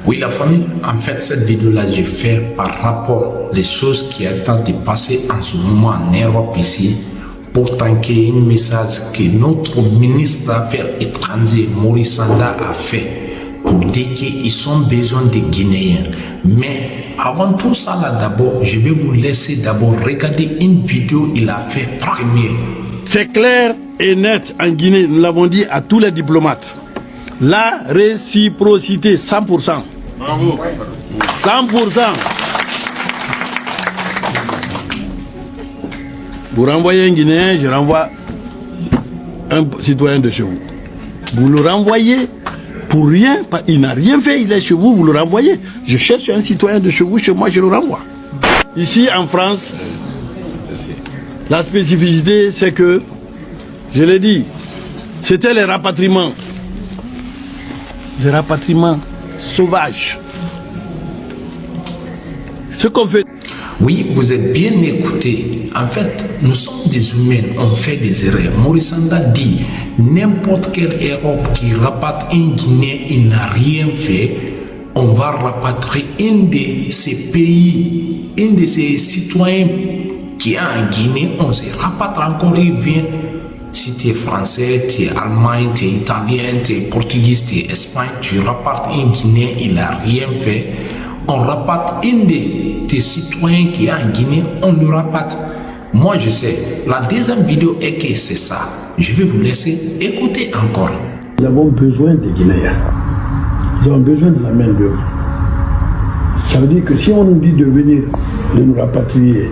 Oui, la famille, en fait, cette vidéo-là, j'ai fait par rapport aux choses qui sont en train de passer en ce moment en Europe ici, pour tanker un message que notre ministre des Affaires étrangères, Maurice Sanda, a fait pour dire qu'ils ont besoin de Guinéens. Mais avant tout ça, là, d'abord, je vais vous laisser d'abord regarder une vidéo qu'il a fait première. C'est clair et net en Guinée, nous l'avons dit à tous les diplomates. La réciprocité, 100%. Bravo. 100%. Vous renvoyez un Guinéen, je renvoie un citoyen de chez vous. Vous le renvoyez pour rien, il n'a rien fait, il est chez vous, vous le renvoyez. Je cherche un citoyen de chez vous, chez moi, je le renvoie. Ici en France, la spécificité, c'est que, je l'ai dit, c'était les rapatriements. Les rapatriements sauvages. Ce qu'on fait... Oui, vous êtes bien écoutés. En fait, nous sommes des humains, on fait des erreurs. Maurice Sanda dit, n'importe quelle Europe qui rapatrie un Guinéen, il n'a rien fait, on va rapatrier un de ces pays, un de ces citoyens qui est en Guinée, on se rapatrie encore, il vient. Si tu es français, tu es allemand, tu es italien, tu es portugais, tu es espagnol, tu rapatres un Guinéen, il n'a rien fait. On rapatrie un de tes citoyens qui est en Guinée, on le rapatrie. Moi, je sais, la deuxième vidéo est que c'est ça. Je vais vous laisser écouter encore. Nous avons besoin des Guinéens. Nous avons besoin de la main d'œuvre. Ça veut dire que si on nous dit de venir, de nous rapatrier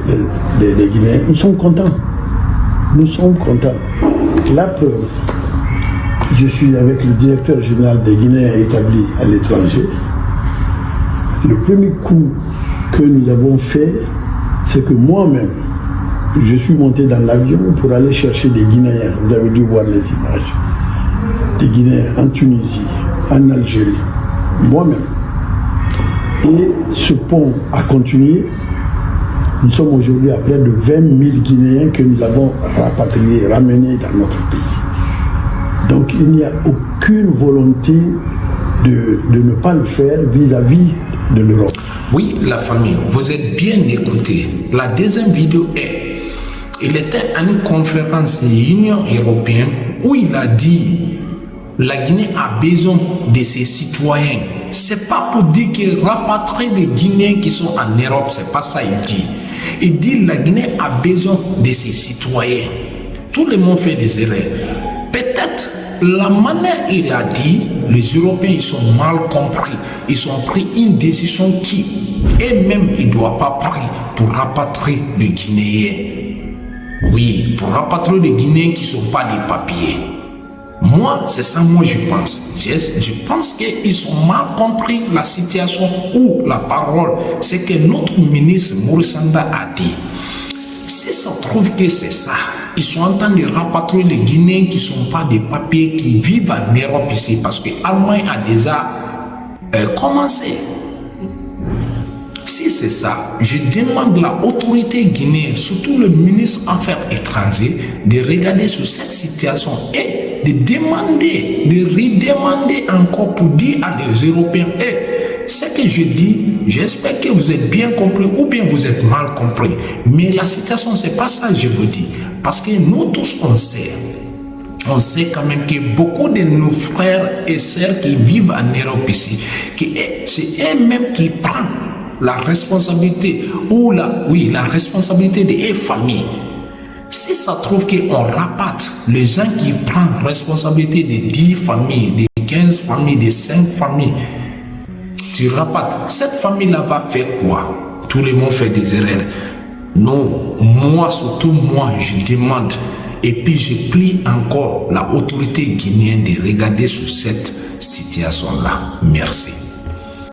les Guinéens, nous sommes contents. Nous sommes contents. La preuve, je suis avec le directeur général des Guinéens établis à l'étranger. Le premier coup que nous avons fait, c'est que moi-même, je suis monté dans l'avion pour aller chercher des Guinéens. Vous avez dû voir les images. Des Guinéens en Tunisie, en Algérie, moi-même. Et ce pont a continué. Nous sommes aujourd'hui à près de 20 000 Guinéens que nous avons rapatriés, ramenés dans notre pays. Donc il n'y a aucune volonté de ne pas le faire vis-à-vis de l'Europe. Oui, la famille, vous êtes bien écoutés. La deuxième vidéo est, il était à une conférence de l'Union européenne où il a dit la Guinée a besoin de ses citoyens. C'est pas pour dire qu'il rapatrie les Guinéens qui sont en Europe, c'est pas ça il dit. Il dit la Guinée a besoin de ses citoyens. Tout le monde fait des erreurs. Peut-être la manière il a dit, les Européens ils sont mal compris. Ils ont pris une décision qui, eux-mêmes, ils ne doivent pas prendre pour rapatrier les Guinéens. Oui, pour rapatrier les Guinéens qui ne sont pas des papiers. Moi, c'est ça, moi je pense. Je pense qu'ils ont mal compris la situation ou la parole. C'est que notre ministre Maurice Sanda a dit. Si ça trouve que c'est ça, ils sont en train de rapatrier les Guinéens qui ne sont pas des papiers, qui vivent en Europe ici, parce que l'Allemagne a déjà commencé. Si c'est ça, je demande à l'autorité guinéenne, surtout le ministre des Affaires étrangères, de regarder sur cette situation et de demander, de redemander encore pour dire à les Européens, ce que je dis, j'espère que vous êtes bien compris ou bien vous êtes mal compris. Mais la situation, c'est pas ça, je vous dis. Parce que nous tous, on sait quand même que beaucoup de nos frères et sœurs qui vivent en Europe ici, c'est eux-mêmes qui prennent la responsabilité ou la responsabilité des familles. Si ça trouve qu'on rapate les gens qui prennent responsabilité de 10 familles, de 15 familles, de 5 familles, tu rapates, cette famille-là va faire quoi? Tout le monde fait des erreurs. Non, moi, surtout moi, je demande et puis je plie encore l'autorité guinéenne de regarder sur cette situation-là. Merci.